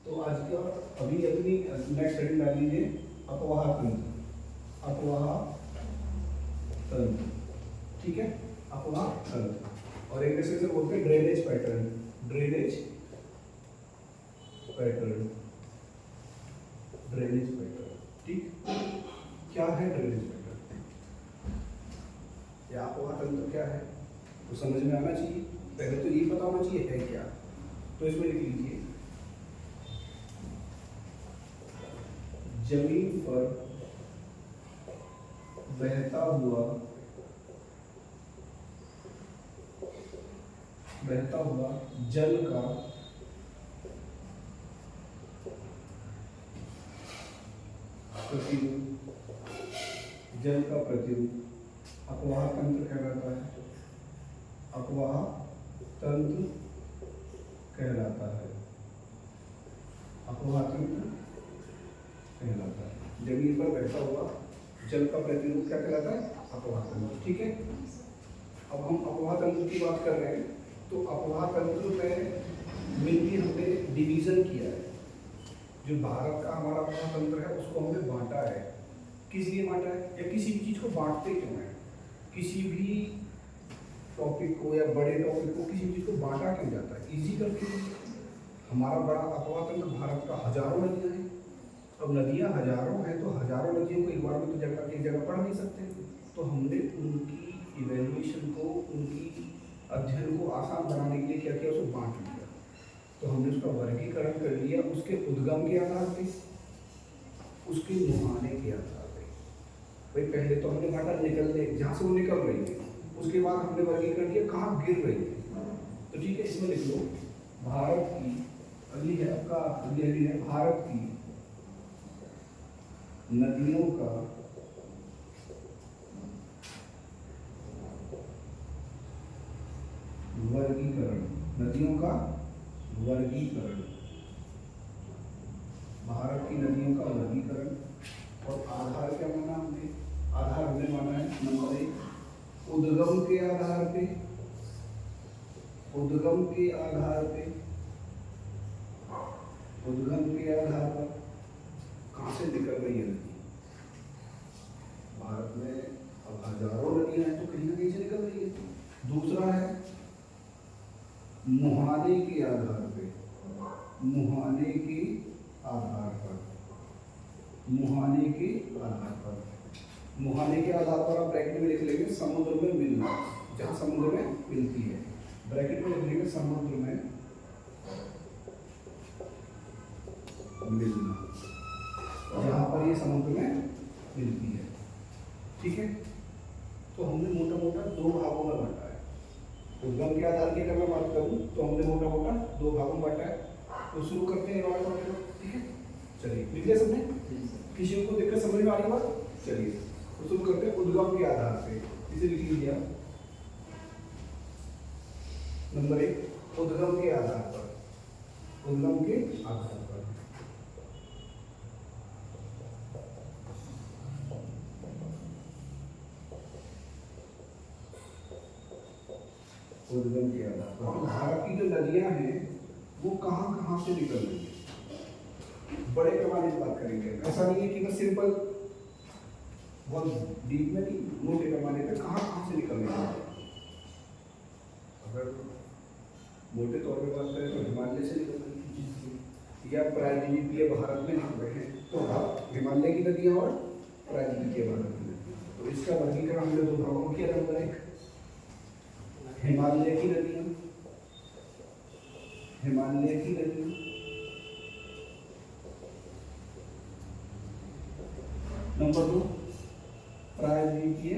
तो आज का अभी अपनी नेक्स्ट हेडिंग डाल लीजिए अपवाह तंत्र। अपवाह तंत्र, ठीक है, अपवाह तंत्र। और एक से बोलते हैं drainage pattern. Drainage pattern, drainage pattern, ठीक। क्या है ड्रेनेज पैटर्न या अपवाह तंत्र क्या है तो समझ में आना चाहिए। पहले तो ये पता होना चाहिए है क्या। तो इसमें लिख लीजिए जमीन पर बहता हुआ जल का प्रतिरूप, जल का प्रतिरूप अपवाह तंत्र कहलाता है। अपवाह तंत्र कहलाता है। अपवाह तंत्र कहलाता है। जमीन पर बैठा हुआ जल का प्रतिरूप क्या कहलाता है? अपवाह तंत्र, ठीक है। अब हम अपवाह तंत्र की बात कर रहे हैं तो अपवाह तंत्र में मेनली हमने डिवीजन किया है। जो भारत का हमारा अपवाह तंत्र है उसको हमने बांटा है। किस लिए बांटा है या किसी भी चीज को बांटते क्यों है? किसी भी टॉपिक को या बड़े टॉपिक को किसी चीज को बांटा क्यों जाता है? इजी करके। हमारा बड़ा अपवाह तंत्र भारत का हजारों नदियां हैं। अब नदियां हजारों हैं तो हजारों नदियों को एक बार में तो एक जगह पढ़ नहीं सकते। तो हमने उनकी इवेल्युएशन को, उनकी अध्ययन को आसान बनाने के लिए क्या किया? उसको बांट लिया। तो हमने उसका वर्गीकरण कर लिया उसके उद्गम के आधार पे, उसके मुहाने के आधार पे। भाई पहले तो हमने बांटा निकलने, जहाँ से वो निकल रही है, उसके बाद हमने वर्गीकरण किया कहाँ गिर रही है। तो ठीक है, इसमें लिख लो भारत की अगली है आपका अगली है भारत की नदियों का वर्गीकरण। नदियों का वर्गीकरण, भारत की नदियों का वर्गीकरण। और आधार क्या माना हमने? आधार हमने माना है नंबर 1 उद्गम के आधार पे। उद्गम के आधार पे, उद्गम के आधार पर कहाँ से निकल रही है नदी? भारत में अब हजारों नदियां हैं तो कहीं ना कहीं से निकल रही है। दूसरा है मुहाने के आधार पे। मुहाने के आधार पर, मुहाने के आधार पर, मुहाने के आधार पर आप ब्रैकेट में लिख लेंगे समुद्र में मिलना। जहाँ समुद्र में मिलती है ब्रैकेट में लिख लेंगे समुद्र में मिलना, जहाँ पर ये समुद्र में मिलती है, ठीक है। तो हमने मोटा मोटा 2 भागों में बांटा है। उद्गम के आधार की अगर मैं बात करूँ तो हमने मोटा मोटा 2 भागों में बांटा है। तो शुरू करते हैं वाला टॉपिक, ठीक है। चलिए लिख लिया सबने? किसी को दिक्कत समझ में आ रही बात? चलिए तो शुरू करते हैं उद्गम के आधार पे। इसे लिख लीजिए आप नंबर 1 उद्गम के आधार पर। उद्गम के आधार पर उद्गम के आधार पर भारत की जो नदियां हैं वो कहाँ कहाँ से निकल रही है? बड़े पैमाने की बात करेंगे। ऐसा नहीं है कि बस सिंपल बहुत डीप में नहीं, मोटे पैमाने पे कहाँ कहाँ से निकल रही है। अगर मोटे तौर पे बात करें तो हिमालय से निकल रही है या प्रायद्वीपीय भारत में निकल रहे हैं। तो हिमालय की नदियां और प्रायद्वीपीय भारत की नदियां। तो इसका वर्गीकरण हमने 2 भागों में किया। नंबर 1 हिमालय की नदियां, हिमालय की नदियां। नंबर 2 प्रायद्वीपीय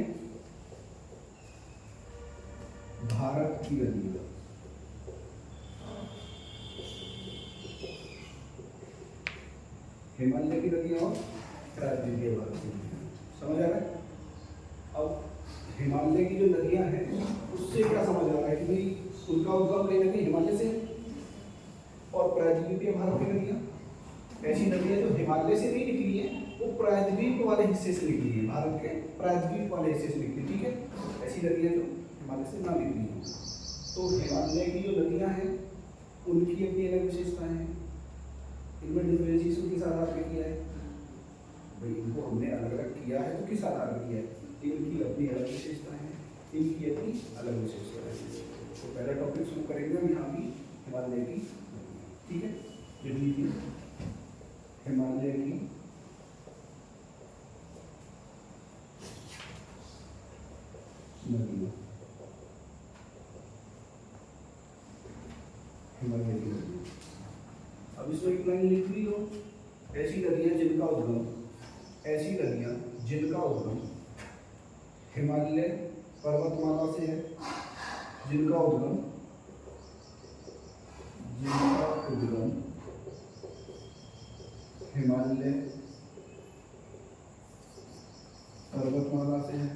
भारत की नदियां। हिमालय की नदियां और प्रायद्वीपीय भारत की नदियां। समझ आ रहा है? अब हिमालय की जो नदियां हैं उससे क्या समझ आ रहा है कि भाई उनका उद्गम कहीं ना कहीं हिमालय से है। और प्रायद्वीपीय भारत की नदियां ऐसी नदियां जो हिमालय से नहीं निकली है, वो प्रायद्वीप वाले हिस्से से निकली है, भारत के प्रायद्वीप वाले हिस्से से निकली, ठीक है। ऐसी नदियां जो हिमालय से ना निकली हैं। तो हिमालय की जो नदियां हैं उनकी अपनी अलग विशेषताएं हैं। इनमें डिफरेंशिएशन किस आधार पे किया है भाई, इनको हमने अलग अलग किया है तो किस आधार पर किया है, इनकी अपनी अलग विशेषताएं हैं, इनकी अपनी अलग विशेषताएं हैं। तो पहला टॉपिक शुरू करेंगे हम यहाँ भी हिमालय की, ठीक है, लिख लीजिए हिमालय की नदियाँ, हिमालय की नदियाँ। अब इसमें एक लाइन लिख ली हो, ऐसी नदियाँ जिनका उद्गम, ऐसी नदियाँ जिनका उद्गम हिमालय पर्वतमाला से है, जिनका उद्गम हिमालय पर्वतमाला से है,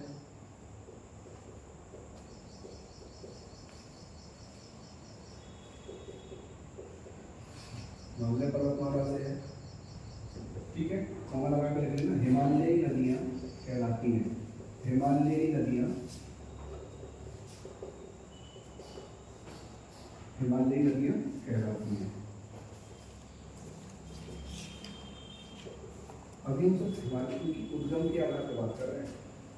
हिमालय पर्वतमाला से है, ठीक है, कॉमा लगा के लिख लेना, हिमालयी नदियाँ कहलाती हैं, हिमालयी नदियाँ, हिमालयी नदियाँ कहलाती हैं। अभी हम सब हिमालय की उद्गम के आधार पर बात कर रहे हैं,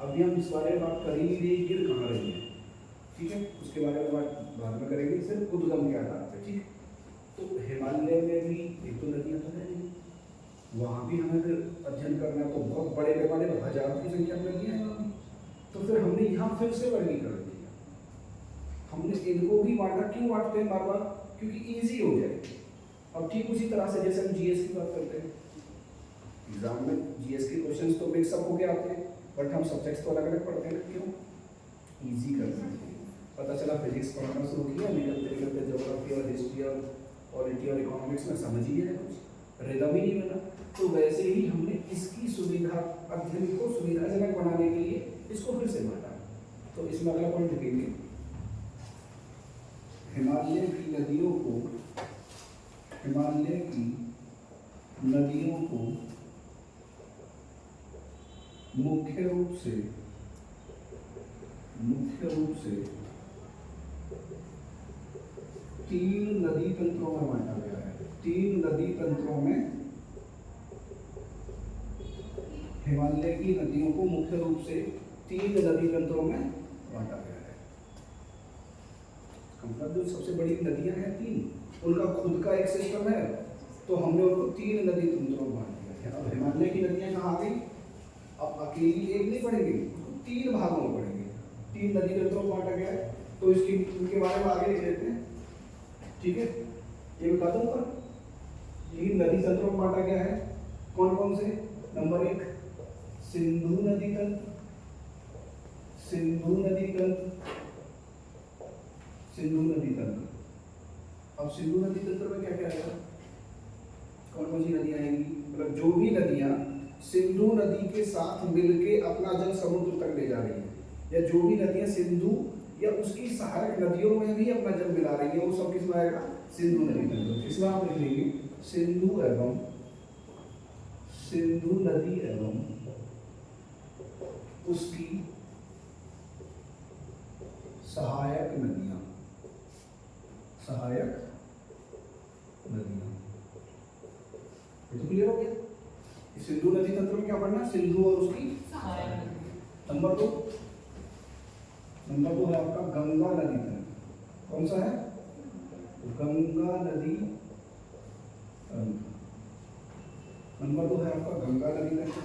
अभी हम इस बारे में बात कर ही नहीं गिर कहाँ रही है, ठीक है, उसके बारे में बात बाद में करेंगे, सिर्फ उद्गम के आधार पर, ठीक। तो हिमालय में भी एक तो नदियाँ तो है नहीं, वहाँ भी हमें फिर अध्ययन करना है, तो बहुत बड़े पैमाने पर हजारों की संख्या में नदियाँ हैं वहाँ भी, तो फिर हमने यहाँ फिर से वर्गीकरण किया, हमने इनको भी बांटा। क्यों बांटते हैं बार बार, क्योंकि ईजी हो जाए। अब ठीक उसी तरह से जैसे हम जीएस की बात करते हैं, एग्जाम में जीएस के क्वेश्चंस तो मिक्सअप हो के आते हैं, बट हम सब्जेक्ट्स तो अलग अलग पढ़ते हैं, क्यों, ईजी करना है। पता चला फिजिक्स पढ़ना शुरू किया, निकलते निकलते ज्योग्राफी और हिस्ट्री और पॉलिटी और इकोनॉमिक्स में समझ ही है कुछ, रिदम ही नहीं बना। तो वैसे ही हमने इसकी सुविधा, अध्ययन को सुविधाजनक बनाने के लिए इसको फिर से बांटा। तो इसमें अगला पॉइंट लिखेंगे, हिमालय की नदियों को, हिमालय की नदियों को मुख्य रूप से तीन नदी तंत्रों में बांटा गया है, तीन नदी तंत्रों में हिमालय की नदियों को मुख्य रूप से तीन नदी तंत्रों में बांटा गया है। मतलब जो सबसे बड़ी नदियां हैं तीन, उनका खुद का एक सिस्टम है, तो हमने उनको तीन नदी तंत्रों में बांट दिया है। अब हिमालय की नदियां कहाँ आ गई, अब अकेली एक नहीं पढ़ेंगे, तीन भागों में पढ़ेंगे, तीन नदी तंत्रों में बांटा गया है, तो इसकी उनके बारे में आगे लिख लेते हैं, ठीक है। ये बता दूं पर तीन नदी तंत्रों में बांटा गया है, कौन कौन से, नंबर एक सिंधु नदी तंत्र, सिंधु नदी तंत्र, सिंधु नदी तंत्र। अब सिंधु नदी तंत्र में क्या क्या आएगा, कौन कौन सी नदियां आएंगी, मतलब जो भी नदियां सिंधु नदी के साथ मिलके अपना जल समुद्र तक ले जा रही है, या जो भी नदियां सिंधु या उसकी सहायक नदियों में भी अपना जल मिला रही है, वो सब किसमें आएगा, सिंधु नदी तंत्र। इसमें आप लिख लेंगे सिंधु एवं, सिंधु नदी एवं उसकी सहायक नदियां, सहायक नदियां। ये तो क्लियर हो गया। सिंधु नदी तंत्र में क्या पढ़ना, सिंधु और उसकी नंबर दो, नंबर दो है आपका गंगा नदी तंत्र। कौन सा है, गंगा नदी तंत्र। नंबर दो है आपका गंगा नदी तंत्र।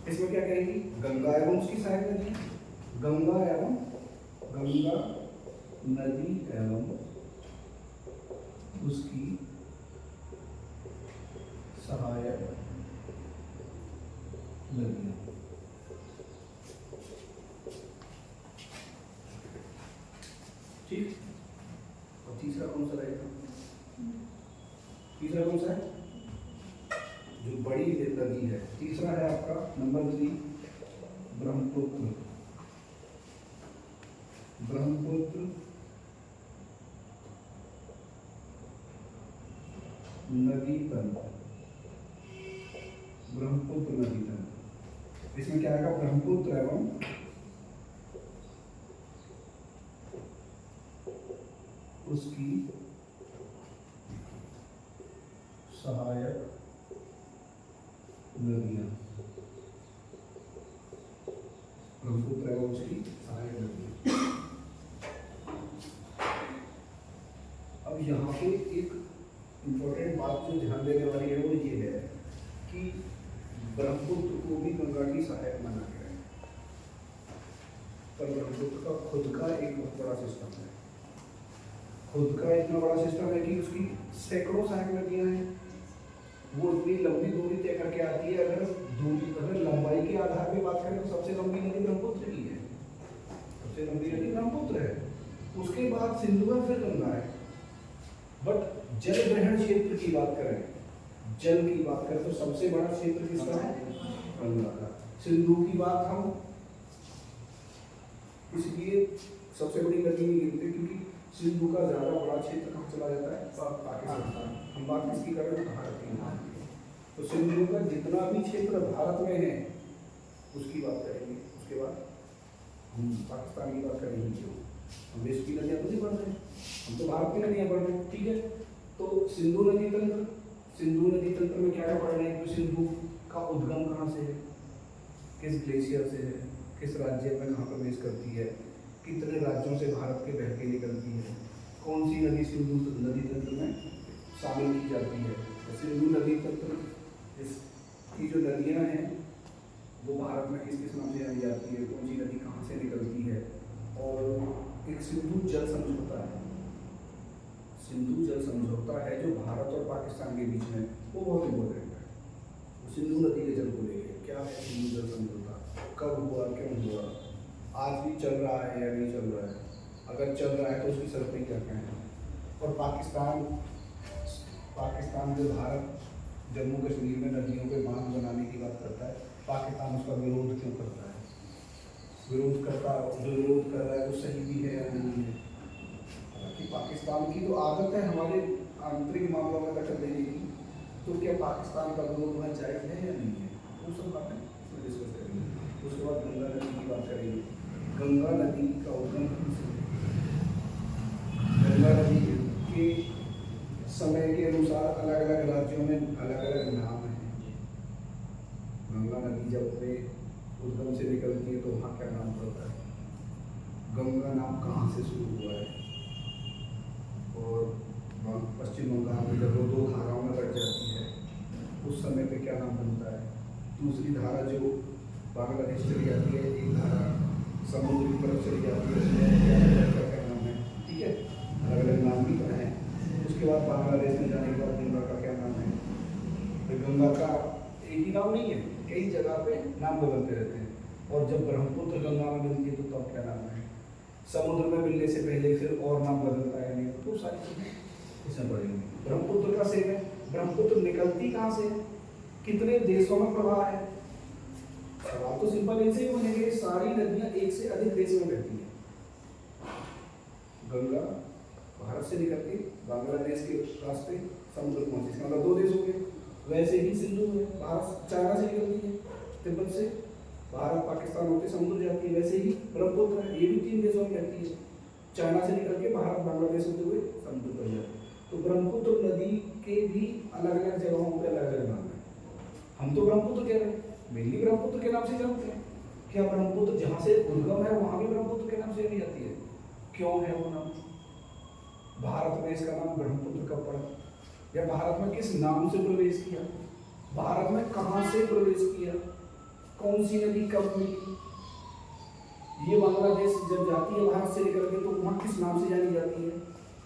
इसमें क्या कहेंगी, गंगा एवं उसकी सहायक नदी, गंगा एवं, गंगा नदी एवं उसकी सहायक नदियां। ठीक, और तीसरा कौन सा रहेगा, तीसरा कौन सा है, जो बड़ी नदी है, तीसरा है आपका नंबर 3 ब्रह्मपुत्र, ब्रह्मपुत्र नदी तंत्र, ब्रह्मपुत्र नदी तंत्र। इसमें क्या आएगा, ब्रह्मपुत्र एवं उसकी सहायक नदियाँ, ब्रह्मपुत्र है उसकी सहायक नदियाँ। अब यहाँ पे एक इम्पोर्टेंट बात जो ध्यान देने वाली है वो ये है कि ब्रह्मपुत्र को भी गंगा की सहायक माना गया है, पर ब्रह्मपुत्र का खुद का एक बहुत बड़ा सिस्टम है। खुद का इतना बड़ा सिस्टम है कि उसकी सैकड़ों सहायक नदियाँ हैं। वो इतनी लंबी दूरी तय करके आती है। अगर लंबाई के आधार पे बात करें तो सबसे लंबी नदी ब्रह्मपुत्र की है, सबसे लंबी नदी ब्रह्मपुत्र है। उसके बाद सिंधु है, फिर गंगा है। बट जल ग्रहण क्षेत्र की बात करें, जल की बात करें तो सबसे बड़ा क्षेत्र किसका है? गंगा का। सिंधु की बात हम इसलिए सबसे बड़ी नदी नहीं गिनते क्योंकि सिंधु का ज्यादा बड़ा क्षेत्र कहाँ चला जाता है? पाकिस्तान। हम बात किसकी कर रहे हैं? भारत की। तो सिंधु का जितना भी क्षेत्र भारत में है उसकी बात करेंगे, उसके बाद हम पाकिस्तान की बात करेंगे। क्यों? हम देश की नदियाँ तो नहीं बढ़ रहे, हम तो भारत की नदियाँ बढ़ रहे हैं। ठीक है, तो सिंधु नदी तंत्र, सिंधु नदी तंत्र में क्या क्या पढ़ रहे हैं? तो सिंधु का उद्गम कहाँ से है, किस ग्लेशियर से है, किस राज्य में कहाँ प्रवेश करती है, कितने राज्यों से भारत के बह के निकलती है, कौन सी नदी सिंधु नदी तंत्र में शामिल की जाती है। तो सिंधु नदी तंत्र इसकी जो नदियाँ हैं वो भारत में किस किस नाम से जानी जाती है, कौन सी नदी कहाँ से निकलती है। और एक सिंधु जल समझौता है, सिंधु जल समझौता है जो भारत और पाकिस्तान के बीच में, वो बहुत इम्पोर्टेंट है। सिंधु नदी के जल को लेकर क्या है सिंधु जल समझौता, कब हुआ, क्यों हुआ, आज भी चल रहा है या नहीं चल रहा है, अगर चल रहा है तो उसकी शर्तें क्या क्या हैं। और पाकिस्तान जो भारत जम्मू कश्मीर में नदियों पे बांध बनाने की बात करता है, पाकिस्तान उसका विरोध क्यों करता है? विरोध कर रहा है वो सही भी है या नहीं है? हालांकि पाकिस्तान की तो आदत है हमारे आंतरिक मामलों में दखल देने की, तो क्या पाकिस्तान का विरोध वहाँ जायज है या नहीं है, वो सब बातें डिस्कस करेंगे। उसके बाद गंगा नदी की बात करेंगे। गंगा नदी का उद्गम गंगा नदी के समय के अनुसार अलग अलग राज्यों में अलग अलग नाम हैं। गंगा नदी जब अपने उद्गम से निकलती है तो वहाँ क्या नाम पड़ता है, गंगा नाम कहाँ से शुरू हुआ है, और पश्चिम बंगाल में जब वो दो धाराओं में कट जाती है उस समय पे क्या नाम बनता है। दूसरी धारा जो बांग्लादेश चली जाती है, एक धारा समुद्र की तरफ चली जाती है, उसमें क्या नाम है। ठीक है, अलग अलग नाम भी तो हैं। उसके बाद बांग्लादेश में जाने के बाद गंगा का क्या नाम है। तो गंगा का एक ही नाम नहीं है, कई जगह पे नाम बदलते रहते हैं। और जब ब्रह्मपुत्र गंगा में मिलती है तो तब क्या नाम है। समुद्र में मिलने से पहले फिर और नाम बदलता है नहीं, तो सारी चीज़ें इसमें पड़ेंगी। ब्रह्मपुत्र का सेम है, ब्रह्मपुत्र निकलती कहाँ से है, कितने देशों में प्रवाह है। सवाल तो सिंपल ऐसे ही बनेंगे, सारी नदियाँ एक से अधिक देश में बहती हैं। गंगा भारत से निकलती बांग्लादेश के रास्ते समुद्र पहुंचती, इसका मतलब दो देश हो गए। वैसे ही सिंधु है, भारत चाइना से निकलती है, तिब्बत से भारत पाकिस्तान होते समुद्र जाती है। वैसे ही ब्रह्मपुत्र है, ये भी तीन देशों में बहती है, चाइना से निकल के भारत बांग्लादेश होते हुए समुद्र पर जाती है। तो ब्रह्मपुत्र नदी के भी अलग अलग जगहों पर अलग अलग नाम है। हम तो ब्रह्मपुत्र कह रहे हैं, मेनली ब्रह्मपुत्र के नाम से जानते हैं। क्या ब्रह्मपुत्र जहाँ से उद्गम है वहाँ भी ब्रह्मपुत्र के नाम से जानी जाती है? क्यों है वो नाम? भारत में इसका नाम ब्रह्मपुत्र कब पड़ा, या भारत में किस नाम से प्रवेश किया, भारत में कहाँ से प्रवेश किया, कौन सी नदी कब मिली, ये बांग्लादेश जब जाती है भारत से निकल के तो वहाँ किस नाम से जानी जाती है।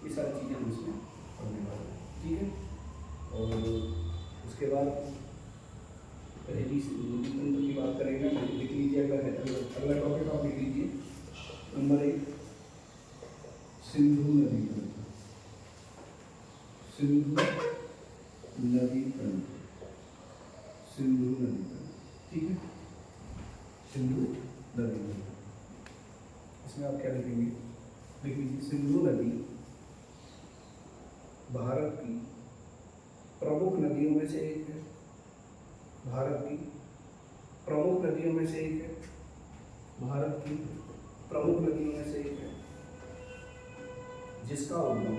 ये सारी चीज़ें हम इसमें पढ़ने वाले हैं। ठीक है, और उसके बाद पहली नदी तंत्र की बात करेंगे। लिख लीजिए, अगला टॉपिक आप लिख लीजिए। नंबर 1 सिंधु नदी तंत्र, सिंधु नदी तंत्र, सिंधु नदी तंत्र। ठीक है, सिंधु नदी तंत्र, इसमें आप क्या लिखेंगे, लिख लीजिए। सिंधु नदी भारत की प्रमुख नदियों में से एक है, भारत की प्रमुख नदियों में से एक है, भारत की प्रमुख नदियों में से एक है, जिसका उद्गम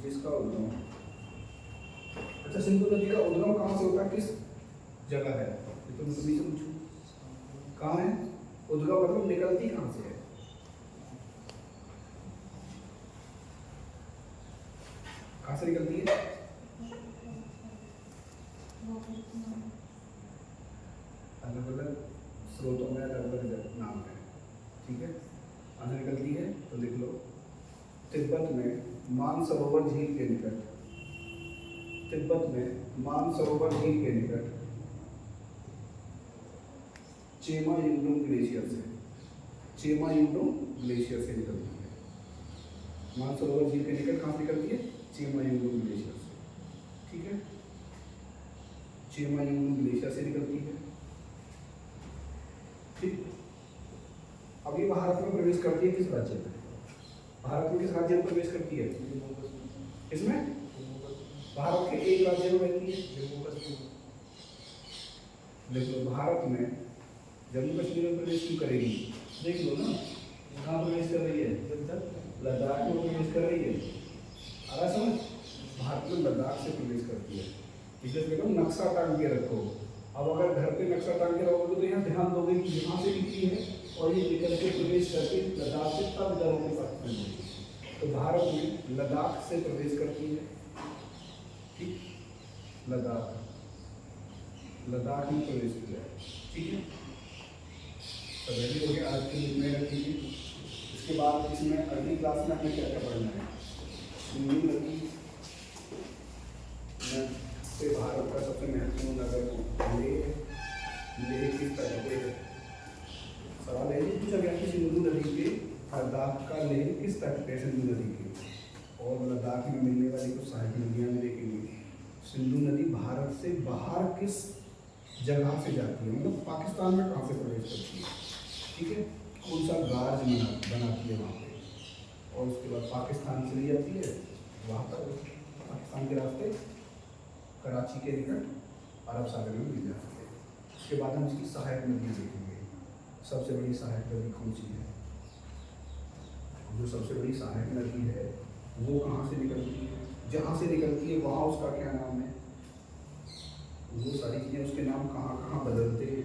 जिसका उद्गम, अच्छा सिंधु नदी का उद्गम कहाँ से होता है, किस जगह है, ये तो मैं तुम्ही से पूछूं, कहाँ है उद्गम, मतलब निकलती कहाँ से है, कहाँ से निकलती है, अलग अलग स्रोतों में अलग अलग नाम है, ठीक है, कहाँ से निकलती है तो लिख लो, तिब्बत में मानसरोवर झील के निकट, तिब्बत में मानसरोवर झील के निकट चेमा युंगडुंग ग्लेशियर से, चेमा युंगडुंग ग्लेशियर से निकलती है, मानसरोवर झील के निकट कहाँ से निकलती है, चेमा युंगडुंग ग्लेशियर से, ठीक है, चेमा युंगडुंग ग्लेशियर से निकलती है, ठीक। अब ये भारत में प्रवेश करती है किस राज्य में, भारत में किस राज्य में प्रवेश करती है, इसमें भारत के एक राज्य में रहती है, देख लो भारत में जम्मू कश्मीर में प्रवेश क्यों करेगी, देख लो ना कहाँ प्रवेश कर रही है, लद्दाख में प्रवेश कर रही है, आ रहा समझ, भारत में लद्दाख से प्रवेश करती है, इसलिए देखो नक्शा टांग के रखो, अब अगर घर पे नक्शा टांग के रखोगे तो यहाँ ध्यान दोगे कि यहाँ से निकली है और ये निकल के प्रवेश करके लद्दाख से तब जाओगे पाकिस्तान, तो भारत में लद्दाख से प्रवेश करती है, ठीक, लद्दाख, लद्दाख में प्रवेश किया है, ठीक है, तो रेडी हो गया, आज के दिन में रखिए। इसके बाद इसमें अगली क्लास में हमें क्या क्या पढ़ना है, सिंधु नदी से भारत का सबसे महत्वपूर्ण नगर लेह किस तरह पे सवाल है, पूछा गया कि सिंधु नदी के लद्दाख का लेह किस तट पे, सिंधु नदी के, और लद्दाख में मिलने वाली कुछ सहायक नदियाँ में देखेंगे, सिंधु नदी भारत से बाहर किस जगह से जाती है, मतलब पाकिस्तान में कहाँ से प्रवेश करती है, ठीक है, कौन सा गार्ज बनाती है वहाँ पे, और उसके बाद पाकिस्तान से ले जाती है वहाँ पर, पाकिस्तान के रास्ते कराची के निकट अरब सागर में मिल जाती है। उसके बाद हम इसकी सहायक नदियाँ देखेंगे, सबसे बड़ी सहायक नदी कौन सी है, जो सबसे बड़ी सहायक नदी है वो कहाँ से निकलती है, जहाँ से निकलती है वहाँ उसका क्या नाम है, वो सारी चीज़ें, उसके नाम कहाँ कहाँ बदलते हैं,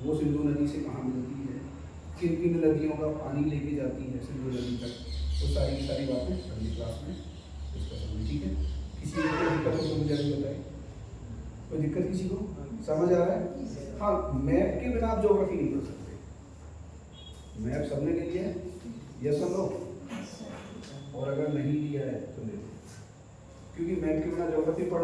वो सिंधु नदी से कहाँ मिलती है, किन किन नदियों का पानी लेके जाती है सिंधु नदी तक, वो सारी बातें अगली क्लास में डिस्कस होंगी, ठीक है। किसी को कोई दिक्कत हो तो मुझे अभी बताएं, कोई दिक्कत किसी को, समझ आ रहा है, हाँ मैप के बिना आप ज्योग्राफी नहीं पढ़ सकते, मैप सबने ले लिया है, यस और नो, और अगर नहीं लिया है तो ले लो, क्योंकि मैप के बिना ज्योग्राफी पढ़